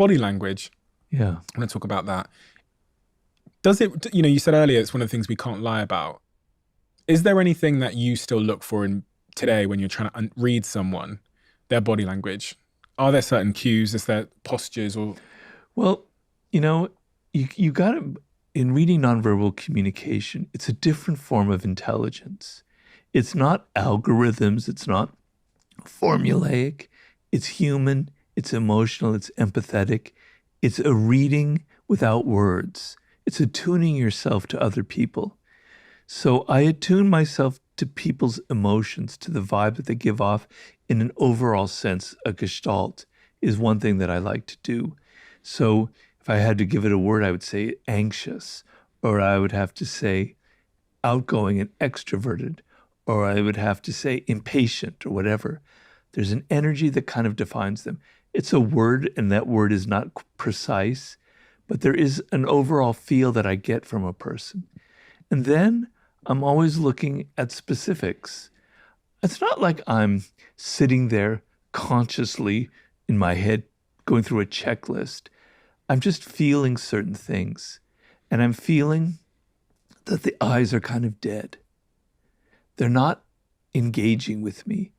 Body language. Yeah. I want to talk about that. Does it, you said earlier it's one of the things we can't lie about. Is there anything that you still look for in today when you're trying to read someone, their body language? Are there certain cues? Is there postures or? Well, you know, you got to, in reading nonverbal communication, it's a different form of intelligence. It's not algorithms. It's not formulaic. It's human. It's emotional. It's empathetic. It's a reading without words. It's attuning yourself to other people. So I attune myself to people's emotions, to the vibe that they give off in an overall sense. A gestalt is one thing that I like to do. So if I had to give it a word, I would say anxious, or I would have to say outgoing and extroverted, or I would have to say impatient or whatever. There's an energy that kind of defines them. It's a word, and that word is not precise, but there is an overall feel that I get from a person. And then I'm always looking at specifics. It's not like I'm sitting there consciously in my head going through a checklist. I'm just feeling certain things. And I'm feeling that the eyes are kind of dead. They're not engaging with me.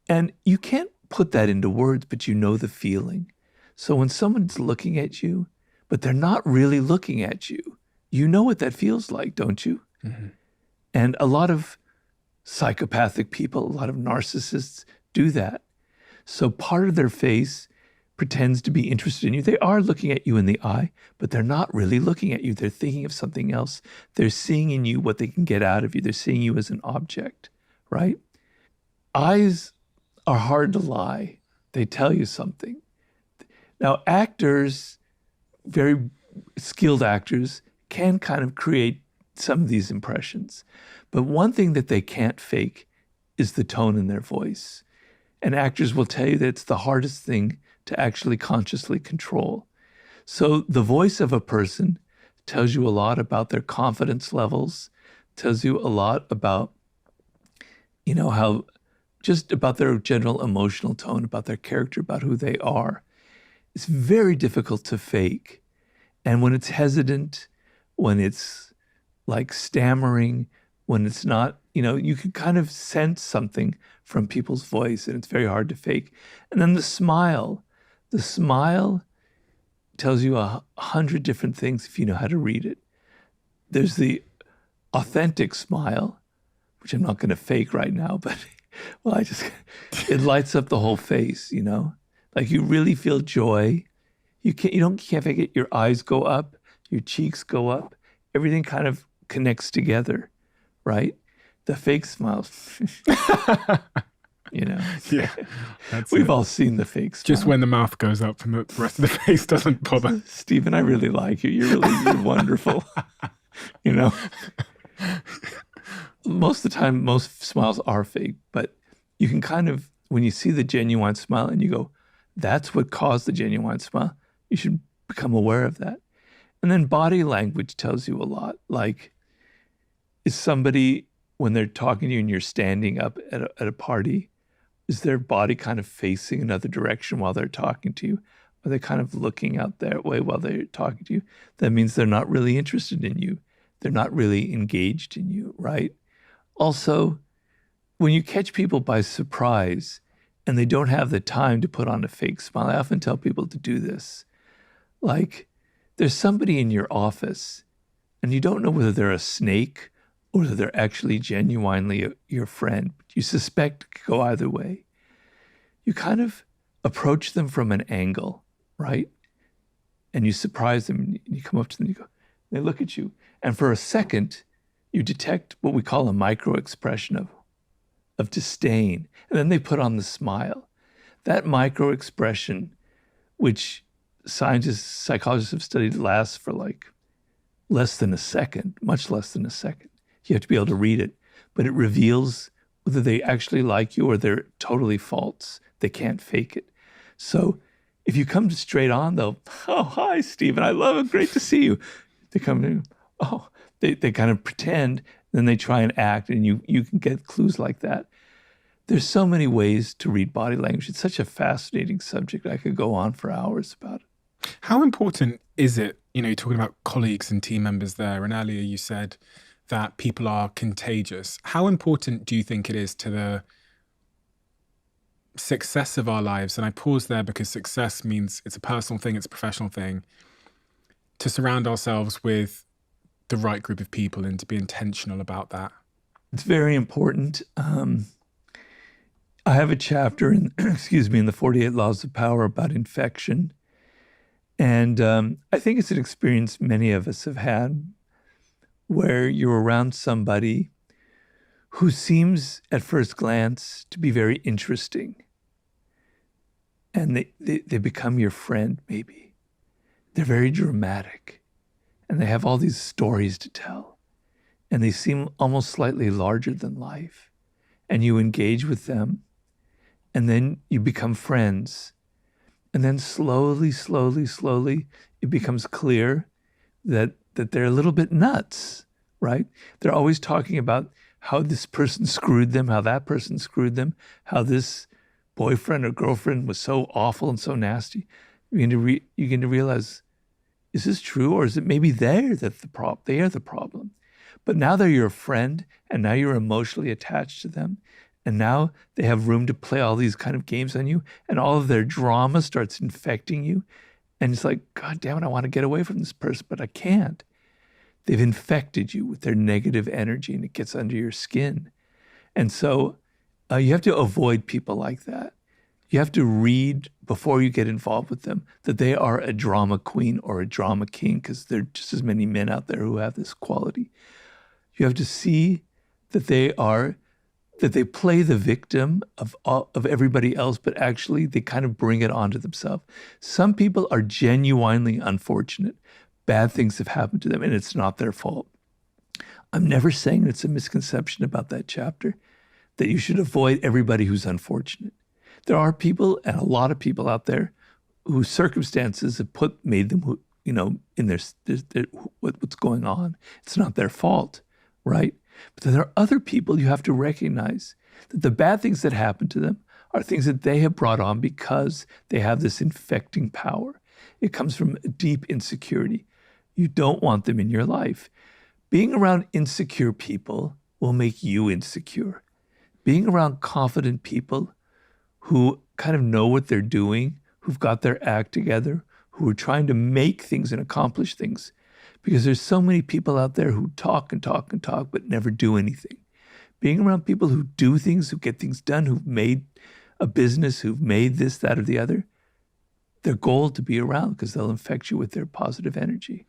And you can't put that into words, but you know the feeling. So when someone's looking at you, but they're not really looking at you, you know what that feels like, don't you? Mm-hmm. And a lot of psychopathic people, a lot of narcissists do that. So part of their face pretends to be interested in you. They are looking at you in the eye, but they're not really looking at you. They're thinking of something else. They're seeing in you what they can get out of you. They're seeing you as an object, right? Eyes are hard to lie. They tell you something. Now, actors, very skilled actors, can kind of create some of these impressions. But one thing that they can't fake is the tone in their voice. And actors will tell you that it's the hardest thing to actually consciously control. So the voice of a person tells you a lot about their confidence levels, tells you a lot about, how just about their general emotional tone, about their character, about who they are. It's very difficult to fake. And when it's hesitant, when it's like stammering, when it's not, you can kind of sense something from people's voice, and it's very hard to fake. And then the smile tells you 100 different things if you know how to read it. There's the authentic smile, which I'm not going to fake right now, but well, it lights up the whole face, like you really feel joy. You can't fake it. Your eyes go up, your cheeks go up, everything kind of connects together, right? The fake smile, Yeah. We've all seen the fake smile. Just when the mouth goes up and the rest of the face doesn't bother. Stephen, I really like you. You're wonderful. Most of the time, most smiles are fake, but you can kind of, when you see the genuine smile and you go, that's what caused the genuine smile, you should become aware of that. And then body language tells you a lot. Like, is somebody, when they're talking to you and you're standing up at a party, is their body kind of facing another direction while they're talking to you? Are they kind of looking out that way while they're talking to you? That means they're not really interested in you. They're not really engaged in you, right? Also, when you catch people by surprise and they don't have the time to put on a fake smile, I often tell people to do this. Like, there's somebody in your office and you don't know whether they're a snake or whether they're actually genuinely your friend. You suspect it could go either way. You kind of approach them from an angle, right? And you surprise them and you come up to them and you go, they look at you. And for a second, you detect what we call a micro expression of disdain. And then they put on the smile. That micro expression, which scientists, psychologists have studied, lasts for like less than a second, much less than a second. You have to be able to read it, but it reveals whether they actually like you or they're totally false. They can't fake it. So if you come straight on, they'll, oh, hi, Stephen, I love it. Great to see you. They come in, oh, they kind of pretend, then they try and act, and you can get clues like that. There's so many ways to read body language. It's such a fascinating subject. I could go on for hours about it. How important is it, you're talking about colleagues and team members there, and earlier you said that people are contagious. How important do you think it is to the success of our lives? And I pause there because success means it's a personal thing, it's a professional thing, to surround ourselves with the right group of people and to be intentional about that. It's very important. I have a chapter in, excuse me, in the 48 Laws of Power about infection. And I think it's an experience many of us have had where you're around somebody who seems at first glance to be very interesting. And they become your friend, maybe. They're very dramatic and they have all these stories to tell. And they seem almost slightly larger than life. And you engage with them and then you become friends. And then slowly, slowly, slowly, it becomes clear that they're a little bit nuts, right? They're always talking about how this person screwed them, how that person screwed them, how this boyfriend or girlfriend was so awful and so nasty. You begin to realize, is this true? Or is it maybe they are the problem? But now they're your friend, and now you're emotionally attached to them. And now they have room to play all these kind of games on you, and all of their drama starts infecting you. And it's like, God damn it, I want to get away from this person, but I can't. They've infected you with their negative energy, and it gets under your skin. And so you have to avoid people like that. You have to read before you get involved with them that they are a drama queen or a drama king, because there are just as many men out there who have this quality. You have to see that they play the victim of everybody else, but actually they kind of bring it onto themselves. Some people are genuinely unfortunate. Bad things have happened to them, and it's not their fault. I'm never saying it's a misconception about that chapter that you should avoid everybody who's unfortunate. There are people, and a lot of people out there, whose circumstances have made them, in their what's going on. It's not their fault, right? But then there are other people you have to recognize that the bad things that happen to them are things that they have brought on because they have this infecting power. It comes from a deep insecurity. You don't want them in your life. Being around insecure people will make you insecure. Being around confident people who kind of know what they're doing, who've got their act together, who are trying to make things and accomplish things. Because there's so many people out there who talk and talk and talk, but never do anything. Being around people who do things, who get things done, who've made a business, who've made this, that, or the other, they're gold to be around because they'll infect you with their positive energy.